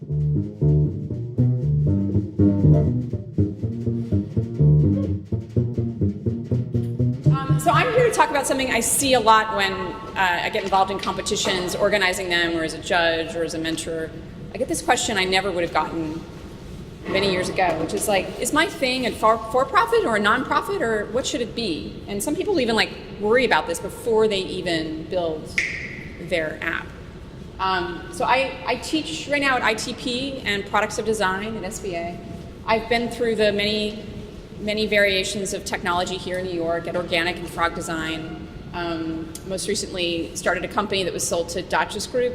So I'm here to talk about something I see a lot when I get involved in competitions, organizing them, or as a judge, or as a mentor. I get this question I never would have gotten many years ago, which is like, is my thing a for-profit or a non-profit, or what should it be? And some people even worry about this before they even build their app. So I teach right now at ITP and Products of Design at SVA. I've been through the many variations of technology here in New York at Organic and Frog Design. Most recently started a company that was sold to Dodges Group,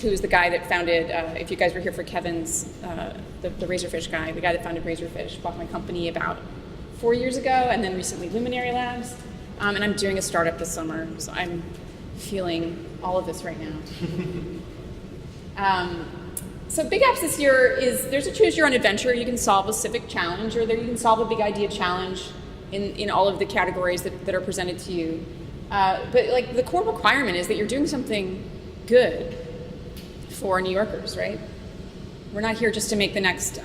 who was the guy that founded, if you guys were here for Kevin's, the Razorfish guy, the guy that founded Razorfish, bought my company about 4 years ago, and then recently Luminary Labs. And I'm doing a startup this summer, so I'm feeling all of this right now. So BigApps this year there's a choose your own adventure. You can solve a civic challenge, or you can solve a big idea challenge in all of the categories that are presented to you. But the core requirement is that you're doing something good for New Yorkers, right? We're not here just to make the next,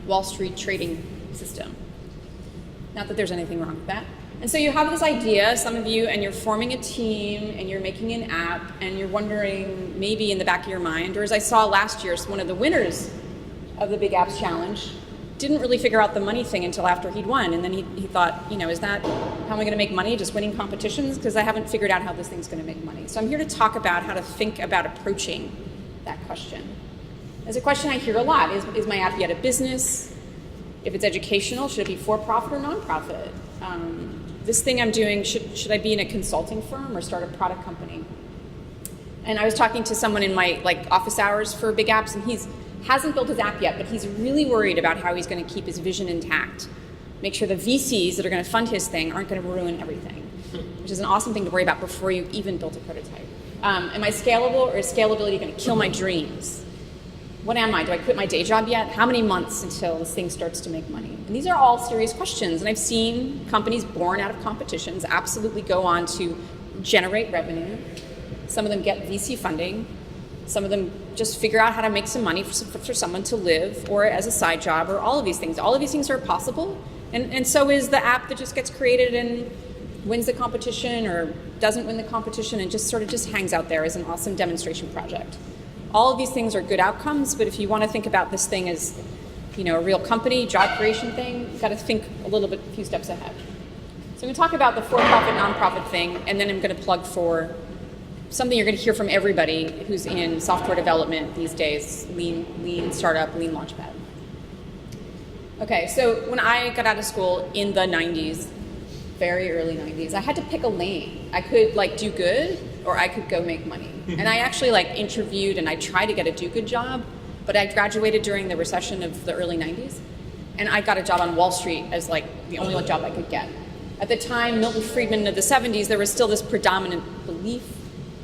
Wall Street trading system. Not that there's anything wrong with that. And so you have this idea, some of you, and you're forming a team, and you're making an app, and you're wondering, maybe in the back of your mind, or as I saw last year, one of the winners of the BigApps Challenge didn't really figure out the money thing until after he'd won, and then he thought, is that how am I going to make money, just winning competitions? Because I haven't figured out how this thing's going to make money. So I'm here to talk about how to think about approaching that question. As a question I hear a lot, is my app yet a business? If it's educational, should it be for-profit or non-profit? This thing I'm doing, should I be in a consulting firm or start a product company? And I was talking to someone in my office hours for BigApps, and he hasn't built his app yet, but he's really worried about how he's going to keep his vision intact. Make sure the VCs that are going to fund his thing aren't going to ruin everything, which is an awesome thing to worry about before you even build a prototype. Am I scalable, or is scalability going to kill my dreams? What am I? Do I quit my day job yet? How many months until this thing starts to make money? And these are all serious questions. And I've seen companies born out of competitions absolutely go on to generate revenue. Some of them get VC funding. Some of them just figure out how to make some money for someone to live, or as a side job, or all of these things. All of these things are possible. And so is the app that just gets created and wins the competition or doesn't win the competition and just hangs out there as an awesome demonstration project. All of these things are good outcomes, but if you want to think about this thing as, a real company, job creation thing, you've got to think a few steps ahead. So I'm going to talk about the for-profit, non-profit thing, and then I'm going to plug for something you're going to hear from everybody who's in software development these days, lean startup, lean launchpad. Okay, so when I got out of school in the 90s, very early 90s, I had to pick a lane. I could do good, or I could go make money. And I actually interviewed, and I tried to get a do-good job, but I graduated during the recession of the early 90s, and I got a job on Wall Street as the only job I could get. At the time, Milton Friedman of the 70s, there was still this predominant belief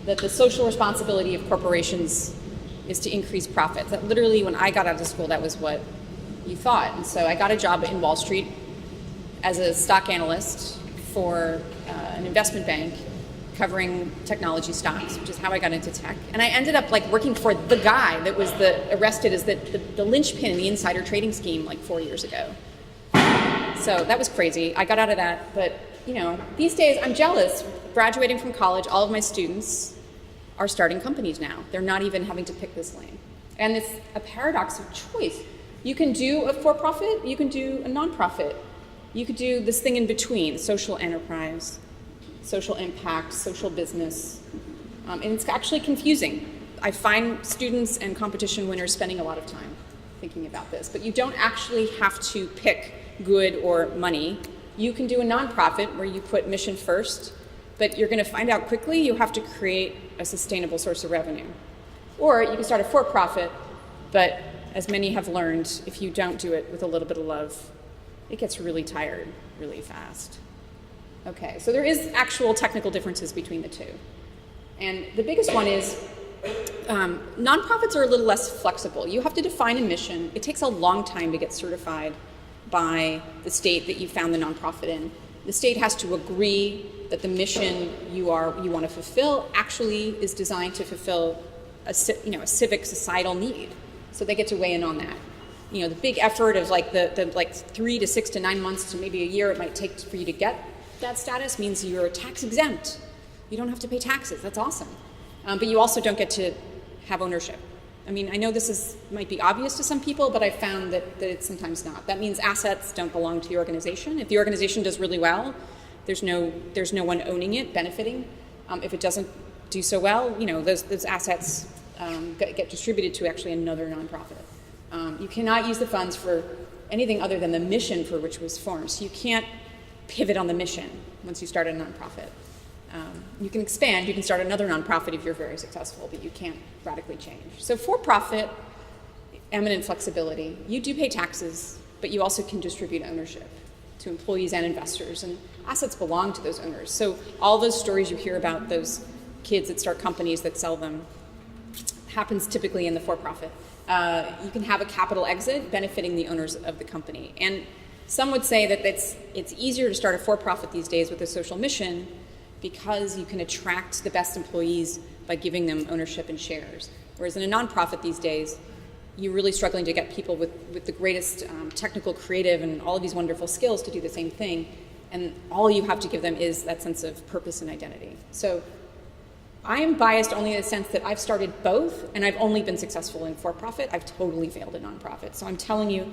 that the social responsibility of corporations is to increase profits. That literally, when I got out of school, that was what you thought. And so I got a job in Wall Street as a stock analyst for an investment bank covering technology stocks, which is how I got into tech. And I ended up working for the guy that was arrested as the linchpin in the insider trading scheme 4 years ago. So that was crazy. I got out of that, but these days I'm jealous. Graduating from college, all of my students are starting companies now. They're not even having to pick this lane. And it's a paradox of choice. You can do a for-profit, you can do a non-profit. You could do this thing in between, social enterprise, social impact, social business, and it's actually confusing. I find students and competition winners spending a lot of time thinking about this, but you don't actually have to pick good or money. You can do a nonprofit where you put mission first, but you're going to find out quickly you have to create a sustainable source of revenue. Or you can start a for-profit, but as many have learned, if you don't do it with a little bit of love, it gets really tired really fast. Okay, so there is actual technical differences between the two. And the biggest one is nonprofits are a little less flexible. You have to define a mission. It takes a long time to get certified by the state that you found the nonprofit in. The state has to agree that the mission you want to fulfill actually is designed to fulfill a civic societal need. So they get to weigh in on that. The big effort of like the 3 to 6 to 9 months to maybe a year it might take for you to get that status means you're tax exempt. You don't have to pay taxes. That's awesome. But you also don't get to have ownership. I mean, I know this might be obvious to some people, but I found that it's sometimes not. That means assets don't belong to the organization. If the organization does really well, there's no one owning it, benefiting. If it doesn't do so well, those assets get distributed to actually another nonprofit. You cannot use the funds for anything other than the mission for which it was formed. So you can't pivot on the mission once you start a nonprofit. You can expand, you can start another nonprofit if you're very successful, but you can't radically change. So for-profit, eminent flexibility. You do pay taxes, but you also can distribute ownership to employees and investors, and assets belong to those owners. So all those stories you hear about those kids that start companies that sell them happens typically in the for-profit. You can have a capital exit benefiting the owners of the company. And some would say that it's easier to start a for-profit these days with a social mission because you can attract the best employees by giving them ownership and shares. Whereas in a nonprofit these days, you're really struggling to get people with the greatest technical, creative, and all of these wonderful skills to do the same thing. And all you have to give them is that sense of purpose and identity. So I am biased only in the sense that I've started both, and I've only been successful in for-profit. I've totally failed in nonprofit. So I'm telling you,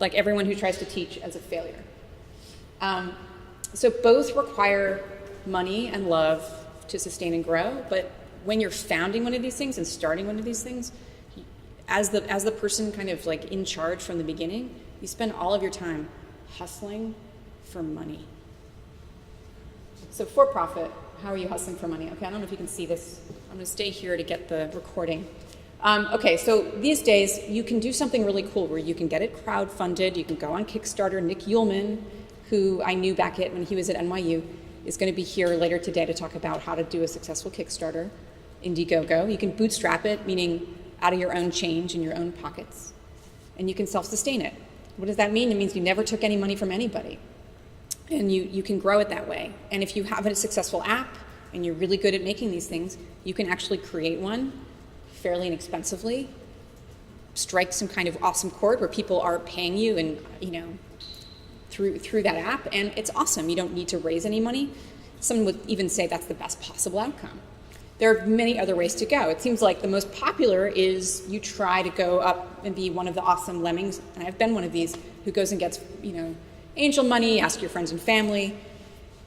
like everyone who tries to teach, as a failure. So both require money and love to sustain and grow, but when you're founding one of these things and starting one of these things, as the person kind of like in charge from the beginning, you spend all of your time hustling for money. So for-profit, how are you hustling for money? Okay, I don't know if you can see this. I'm going to stay here to get the recording. Okay, so these days you can do something really cool where you can get it crowdfunded. You can go on Kickstarter. Nick Ullman, who I knew back when he was at NYU, is going to be here later today to talk about how to do a successful Kickstarter. Indiegogo. You can bootstrap it, meaning out of your own change in your own pockets, and you can self-sustain it. What does that mean? It means you never took any money from anybody, and you can grow it that way. And if you have a successful app and you're really good at making these things, you can actually create one fairly inexpensively, strike some kind of awesome chord where people are paying you and through that app, and it's awesome. You don't need to raise any money. Some would even say that's the best possible outcome. There are many other ways to go. It seems like the most popular is you try to go up and be one of the awesome lemmings, and I've been one of these, who goes and gets angel money, ask your friends and family.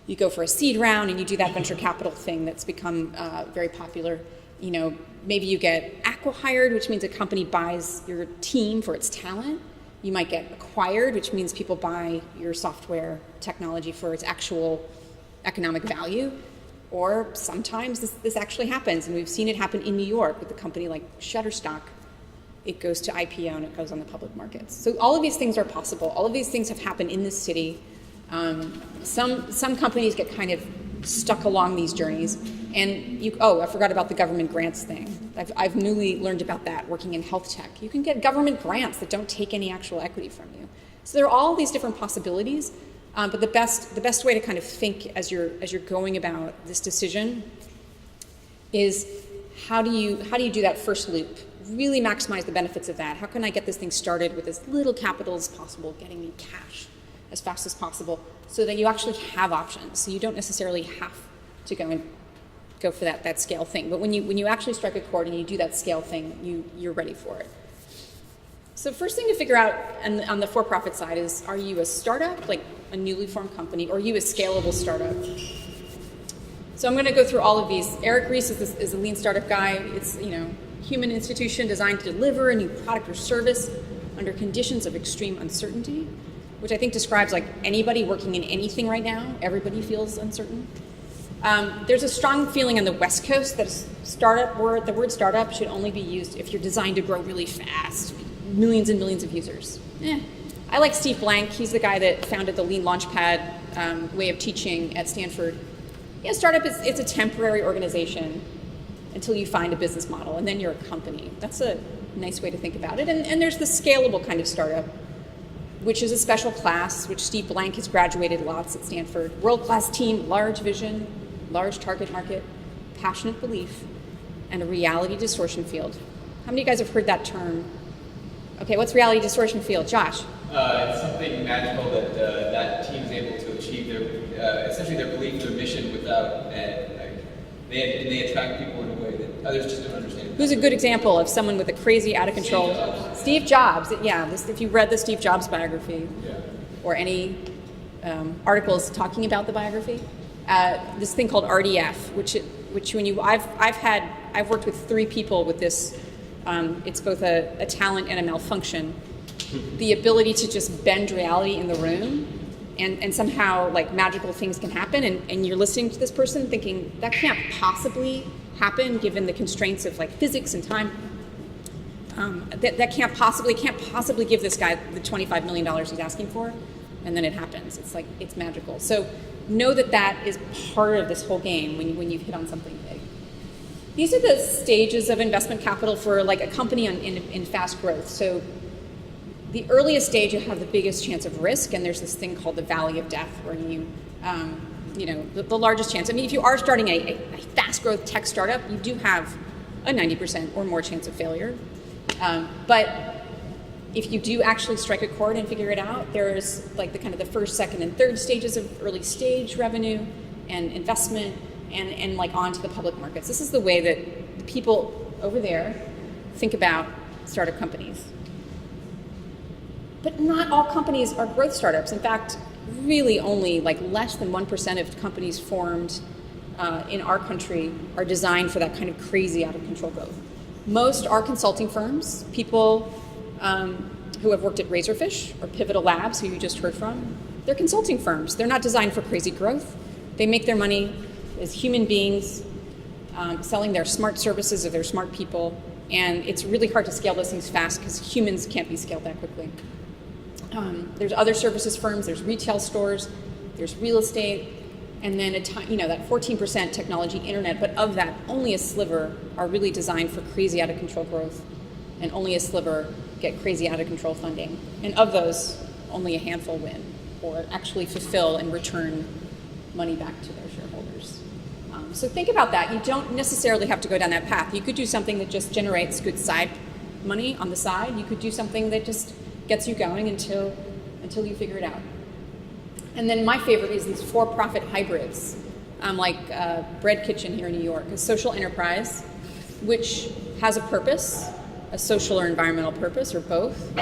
You go for a seed round and you do that venture capital thing that's become very popular. Maybe you get acqui-hired, which means a company buys your team for its talent. You might get acquired, which means people buy your software technology for its actual economic value. Or sometimes this actually happens, and we've seen it happen in New York with a company like Shutterstock. It goes to IPO and it goes on the public markets. So all of these things are possible. All of these things have happened in this city. Some companies get kind of stuck along these journeys. And I forgot about the government grants thing. I've newly learned about that working in health tech. You can get government grants that don't take any actual equity from you. So there are all these different possibilities. But the best way to kind of think as you're going about this decision is how do you do that first loop? Really maximize the benefits of that. How can I get this thing started with as little capital as possible, getting me cash as fast as possible, so that you actually have options. So you don't necessarily have to go for that scale thing. But when you actually strike a chord and you do that scale thing, you're ready for it. So first thing to figure out on the for-profit side is, are you a startup, like a newly formed company, or are you a scalable startup? So I'm going to go through all of these. Eric Ries is a lean startup guy. It's human institution designed to deliver a new product or service under conditions of extreme uncertainty, which I think describes like anybody working in anything right now. Everybody feels uncertain. There's a strong feeling on the West Coast that the word startup should only be used if you're designed to grow really fast, millions and millions of users. I like Steve Blank. He's the guy that founded the Lean Launchpad way of teaching at Stanford. Startup it's a temporary organization until you find a business model, and then you're a company. That's a nice way to think about it. And there's the scalable kind of startup, which is a special class, which Steve Blank has graduated lots at Stanford. World-class team, large vision, large target market, passionate belief, and a reality distortion field. How many of you guys have heard that term? Okay, what's reality distortion field? Josh? It's something magical that that team is able to achieve their, essentially their belief, their mission without, they attract people in a way that others just don't understand. Who's a good example of someone with a crazy, out of control? Steve Jobs. Yeah, if you read the Steve Jobs biography, or any articles talking about the biography, this thing called RDF, which when you, I've worked with 3 people with this. It's both a talent and a malfunction. The ability to just bend reality in the room, and somehow like magical things can happen, and you're listening to this person thinking that can't possibly happen given the constraints of like physics and time. That can't possibly give this guy the $25 million he's asking for, and then it happens. It's like, it's magical. So know that is part of this whole game when you've hit on something big. These are the stages of investment capital for like a company in fast growth. So the earliest stage, you have the biggest chance of risk, and there's this thing called the valley of death, where the largest chance. I mean, if you are starting a fast growth tech startup, you do have a 90% or more chance of failure. But if you do actually strike a chord and figure it out, there's like the kind of the first, second, and third stages of early stage revenue and investment, and like onto the public markets. This is the way that the people over there think about startup companies. But not all companies are growth startups. In fact, really only like less than 1% of companies formed in our country are designed for that kind of crazy, out of control growth. Most are consulting firms, people who have worked at Razorfish or Pivotal Labs, who you just heard from. They're consulting firms. They're not designed for crazy growth. They make their money as human beings, selling their smart services of their smart people, and it's really hard to scale those things fast because humans can't be scaled that quickly. There's other services firms, there's retail stores, there's real estate, and then that 14% technology, internet, but of that, only a sliver are really designed for crazy out of control growth, and only a sliver get crazy out of control funding. And of those, only a handful win, or actually fulfill and return money back to their shareholders. So think about that. You don't necessarily have to go down that path. You could do something that just generates good side money on the side. You could do something that just gets you going until you figure it out. And then my favorite is these for-profit hybrids, like Bread Kitchen here in New York, a social enterprise which has a purpose, a social or environmental purpose, or both,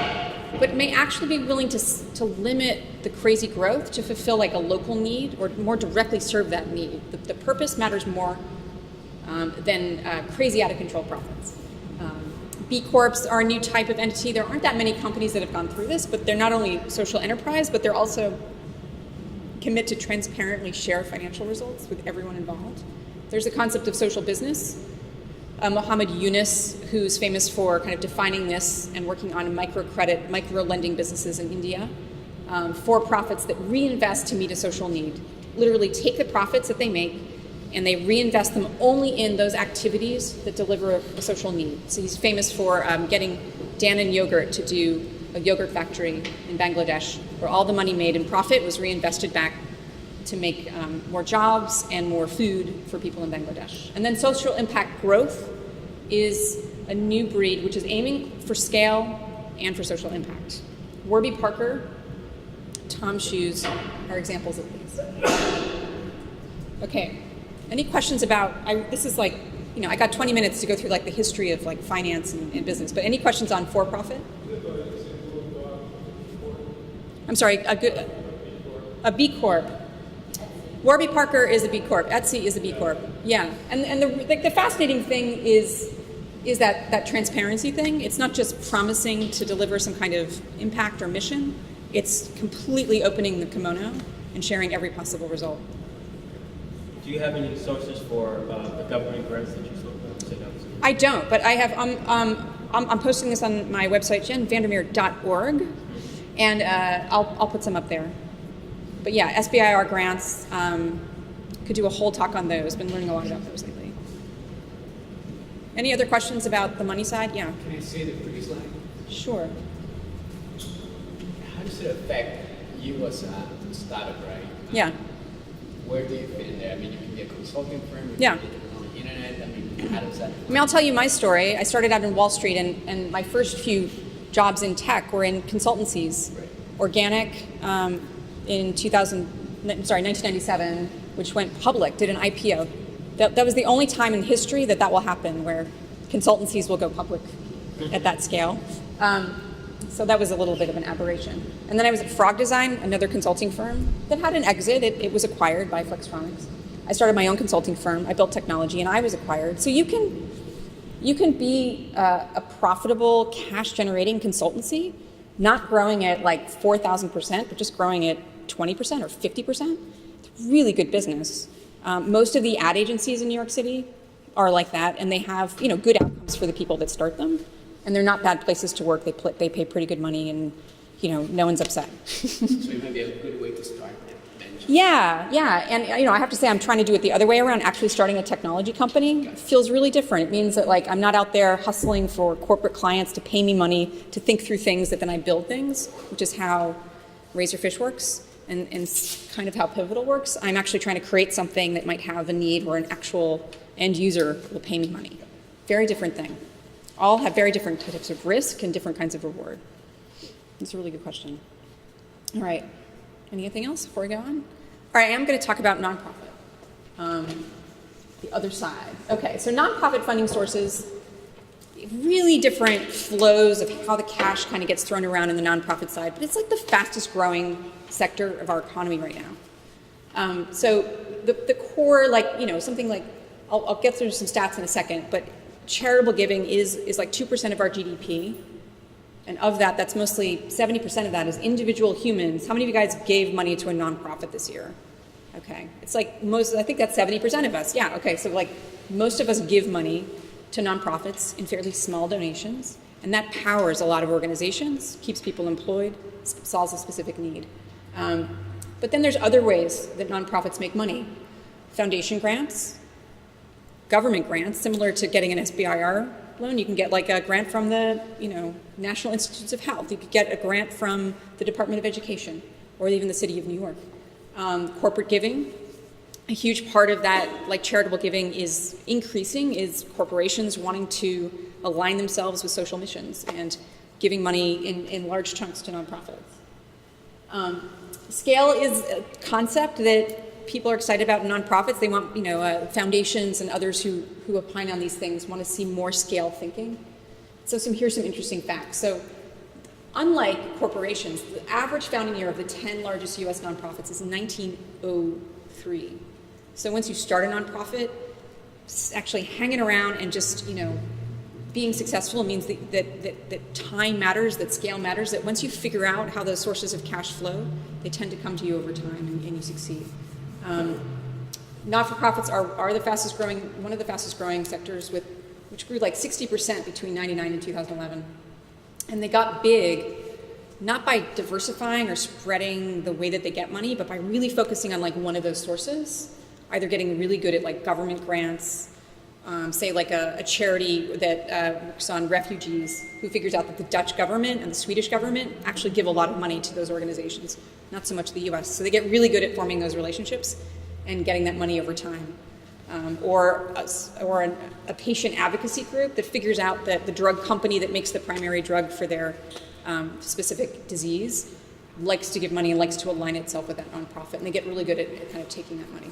but may actually be willing to limit the crazy growth to fulfill like a local need or more directly serve that need. The purpose matters more than crazy out of control profits. B Corps are a new type of entity. There aren't that many companies that have gone through this, but they're not only social enterprise, but they're also commit to transparently share financial results with everyone involved. There's a concept of social business. Mohammed Yunus, who's famous for kind of defining this and working on microcredit, micro-lending businesses in India, for-profits that reinvest to meet a social need. Literally take the profits that they make and they reinvest them only in those activities that deliver a social need. So he's famous for getting Dannon Yogurt to do a yogurt factory in Bangladesh, where all the money made in profit was reinvested back to make more jobs and more food for people in Bangladesh. And then social impact growth is a new breed which is aiming for scale and for social impact. Warby Parker, Tom Shoes are examples of these. Okay, any questions about, this is like, I got 20 minutes to go through like the history of like finance and business, but any questions on for-profit? I'm sorry, a B Corp. Warby Parker is a B Corp. Etsy is a B Corp. Yeah, and the fascinating thing is that transparency thing. It's not just promising to deliver some kind of impact or mission. It's completely opening the kimono and sharing every possible result. Do you have any sources for the government grants that you spoke about? I don't, but I have. I'm posting this on my website, jenvandermeer.org, and I'll put some up there. But yeah, SBIR grants, could do a whole talk on those. Been learning a lot about those lately. Any other questions about the money side? Yeah. Can I say the previous line? Sure. How does it affect you as a startup, right? Yeah. Where do you fit in there? I mean, you can be a consulting firm, you Yeah. can be on the internet. I mean, How does that? I mean, I'll tell you my story. I started out in Wall Street, and my first few jobs in tech were in consultancies. Right. Organic in 1997, which went public, did an IPO. That was the only time in history that will happen, where consultancies will go public at that scale. So that was a little bit of an aberration. And then I was at Frog Design, another consulting firm that had an exit. It was acquired by Flextronics. I started my own consulting firm. I built technology, and I was acquired. So you can be a profitable, cash-generating consultancy, not growing at like 4,000%, but just growing at 20% or 50%. It's really good business. Most of the ad agencies in New York City are like that, and they have good outcomes for the people that start them. And they're not bad places to work. They pay pretty good money, and no one's upset. So it might be a good way to start that venture. Yeah, and I have to say I'm trying to do it the other way around. Actually, starting a technology company feels really different. It means that I'm not out there hustling for corporate clients to pay me money to think through things that then I build things, which is how Razorfish works and kind of how Pivotal works. I'm actually trying to create something that might have a need where an actual end user will pay me money. Very different thing. All have very different types of risk and different kinds of reward. That's a really good question. All right. Anything else before we go on? All right, I am going to talk about nonprofit. The other side. Okay, so nonprofit funding sources, really different flows of how the cash kind of gets thrown around in the nonprofit side, but it's like the fastest growing sector of our economy right now. So the core, something like, I'll get through some stats in a second, but charitable giving is like 2% of our GDP. And of that, that's mostly 70% of that is individual humans. How many of you guys gave money to a nonprofit this year? Okay. It's like I think that's 70% of us. Yeah, okay. So most of us give money to nonprofits in fairly small donations. And that powers a lot of organizations, keeps people employed, solves a specific need. But then there's other ways that nonprofits make money. Foundation grants, government grants, similar to getting an SBIR loan. You can get a grant from the National Institutes of Health. You could get a grant from the Department of Education or even the City of New York. Corporate giving, a huge part of that, charitable giving is increasing, is corporations wanting to align themselves with social missions and giving money in large chunks to nonprofits. Scale is a concept that people are excited about in nonprofits. They want, foundations and others who opine on these things want to see more scale thinking. So here's some interesting facts. So unlike corporations, the average founding year of the 10 largest US nonprofits is 1903. So once you start a nonprofit, actually hanging around and just, being successful means that time matters, that scale matters, that once you figure out how those sources of cash flow, they tend to come to you over time and you succeed. Not-for-profits are the fastest growing, one of the fastest growing sectors which grew 60% between 99 and 2011. And they got big, not by diversifying or spreading the way that they get money, but by really focusing on one of those sources, either getting really good at government grants, say a charity that works on refugees, who figures out that the Dutch government and the Swedish government actually give a lot of money to those organizations, not so much the US. So they get really good at forming those relationships and getting that money over time. Or a patient advocacy group that figures out that the drug company that makes the primary drug for their specific disease likes to give money and likes to align itself with that nonprofit, and they get really good at kind of taking that money.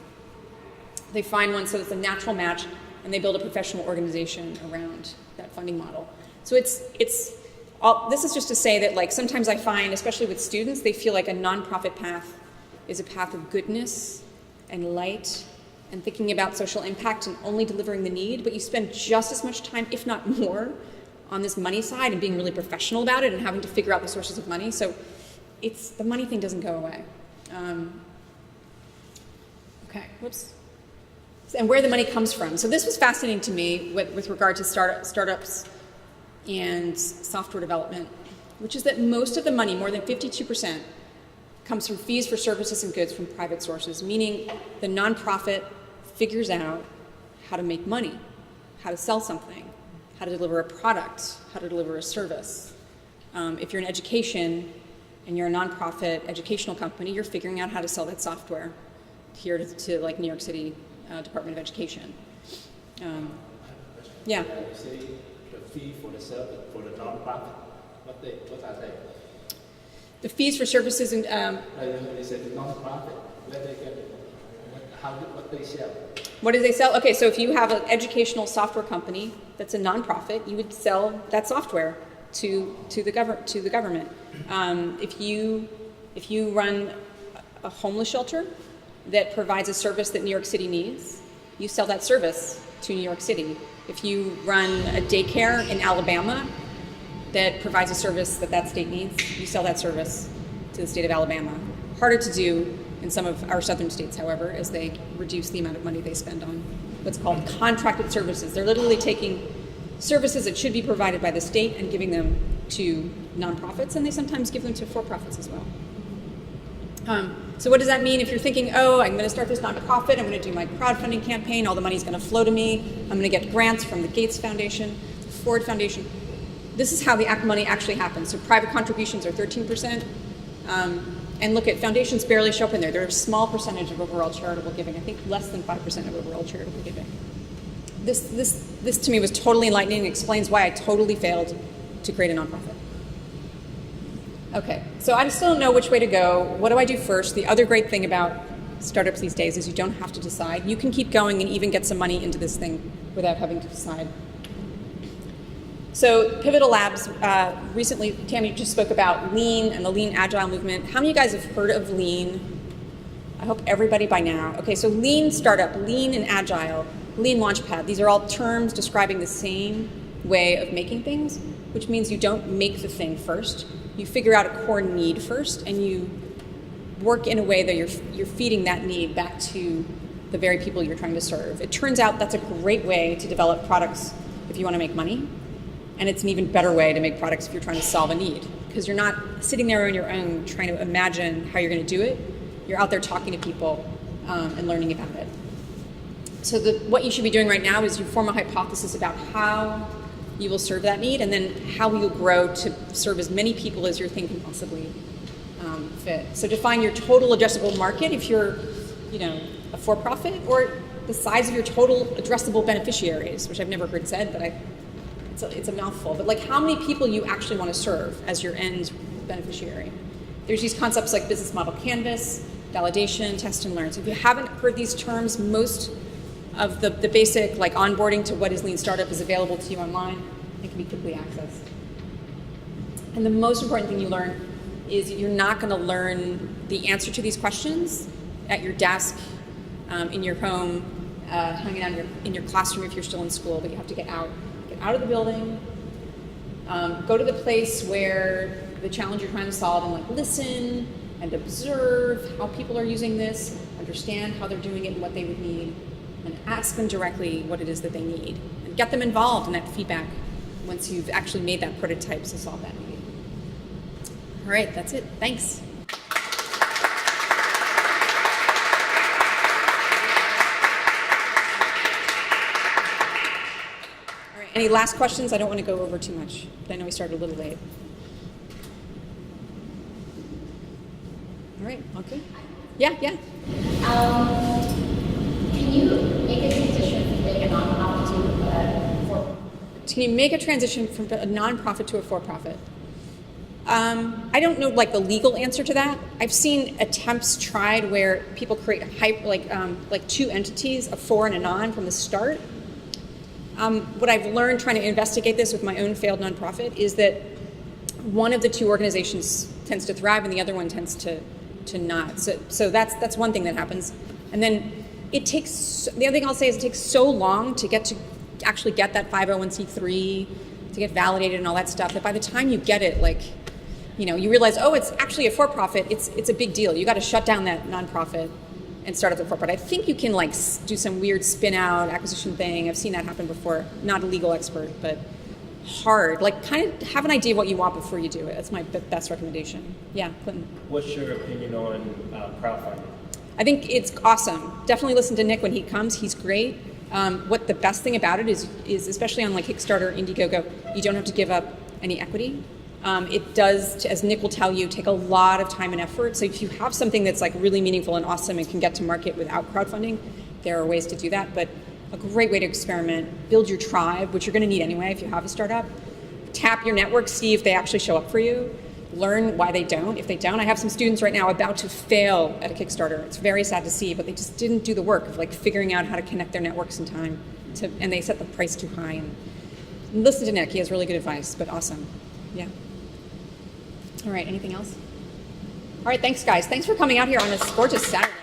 They find one so it's a natural match, and they build a professional organization around that funding model. So this is just to say that sometimes I find, especially with students, they feel like a nonprofit path is a path of goodness and light and thinking about social impact and only delivering the need, but you spend just as much time, if not more, on this money side and being really professional about it and having to figure out the sources of money. So the money thing doesn't go away. Okay, whoops. And where the money comes from. So this was fascinating to me with regard to startups and software development, which is that most of the money, more than 52%, comes from fees for services and goods from private sources, meaning the nonprofit figures out how to make money, how to sell something, how to deliver a product, how to deliver a service. If you're in education and you're a nonprofit educational company, you're figuring out how to sell that software here to New York City Department of Education. Yeah. Say the fee for the service for the nonprofit. What are they? The fees for services and Like they said the nonprofit, where they get it, what they sell. what do they sell? Okay, so if you have an educational software company that's a nonprofit, you would sell that software to the government. If you run a homeless shelter that provides a service that New York City needs, you sell that service to New York City. If you run a daycare in Alabama that provides a service that that state needs, you sell that service to the state of Alabama. Harder to do in some of our southern states, however, as they reduce the amount of money they spend on what's called contracted services. They're literally taking services that should be provided by the state and giving them to nonprofits, and they sometimes give them to for-profits as well. So what does that mean if you're thinking, oh, I'm going to start this nonprofit, I'm going to do my crowdfunding campaign, all the money's going to flow to me, I'm going to get grants from the Gates Foundation, the Ford Foundation. This is how the money actually happens. So private contributions are 13%, and look at foundations barely show up in there. They're a small percentage of overall charitable giving. I think less than 5% of overall charitable giving. This to me was totally enlightening and explains why I totally failed to create a nonprofit. Okay, so I still don't know which way to go. What do I do first? The other great thing about startups these days is you don't have to decide. You can keep going and even get some money into this thing without having to decide. So Pivotal Labs, recently, Tammy just spoke about Lean and the Lean Agile movement. How many of you guys have heard of Lean? I hope everybody by now. Okay, so Lean Startup, Lean and Agile, Lean Launchpad, these are all terms describing the same way of making things, which means you don't make the thing first. You figure out a core need first, and you work in a way that you're feeding that need back to the very people you're trying to serve. It turns out that's a great way to develop products if you want to make money, and it's an even better way to make products if you're trying to solve a need, because you're not sitting there on your own trying to imagine how you're going to do it. You're out there talking to people and learning about it. So what you should be doing right now is you form a hypothesis about how you will serve that need, and then how you'll grow to serve as many people as your thing can possibly fit. So define your total addressable market if you're, a for-profit, or the size of your total addressable beneficiaries, which I've never heard said, but it's a mouthful. But like how many people you actually want to serve as your end beneficiary. There's these concepts like business model canvas, validation, test and learn. So if you haven't heard these terms, most of the basic like onboarding to what is Lean Startup is available to you online. It can be quickly accessed. And the most important thing you learn is you're not going to learn the answer to these questions at your desk, in your home, hanging out in your classroom if you're still in school, but you have to get out of the building, go to the place where the challenge you're trying to solve, and like listen and observe how people are using this, understand how they're doing it and what they would need, and ask them directly what it is that they need, and get them involved in that feedback once you've actually made that prototype to solve that need. All right, that's it. Thanks. All right, any last questions? I don't want to go over too much, but I know we started a little late. All right, okay. Yeah. Can you make a transition from being a nonprofit to a for-profit? Can you make a transition from a nonprofit to a for-profit? I don't know like the legal answer to that. I've seen attempts tried where people create like two entities, a for and a non, from the start. What I've learned trying to investigate this with my own failed nonprofit is that one of the two organizations tends to thrive and the other one tends to not. So that's one thing that happens. And then the other thing I'll say is it takes so long to actually get that 501c3, to get validated and all that stuff, that by the time you get it, you realize, oh, it's actually a for-profit, it's a big deal. You got to shut down that nonprofit and start up the for-profit. I think you can do some weird spin-out acquisition thing. I've seen that happen before. Not a legal expert, but hard. Kind of have an idea of what you want before you do it. That's my best recommendation. Yeah, Clinton. What's your opinion on crowdfunding? I think it's awesome. Definitely listen to Nick when he comes. He's great. What the best thing about it is especially on Kickstarter, Indiegogo, you don't have to give up any equity. It does, as Nick will tell you, take a lot of time and effort. So if you have something that's really meaningful and awesome and can get to market without crowdfunding, there are ways to do that. But a great way to experiment. Build your tribe, which you're going to need anyway if you have a startup. Tap your network, see if they actually show up for you. Learn why they don't. If they don't, I have some students right now about to fail at a Kickstarter. It's very sad to see, but they just didn't do the work of like figuring out how to connect their networks in time, and they set the price too high. And listen to Nick; he has really good advice. But awesome, yeah. All right, anything else? All right, thanks guys. Thanks for coming out here on this gorgeous Saturday.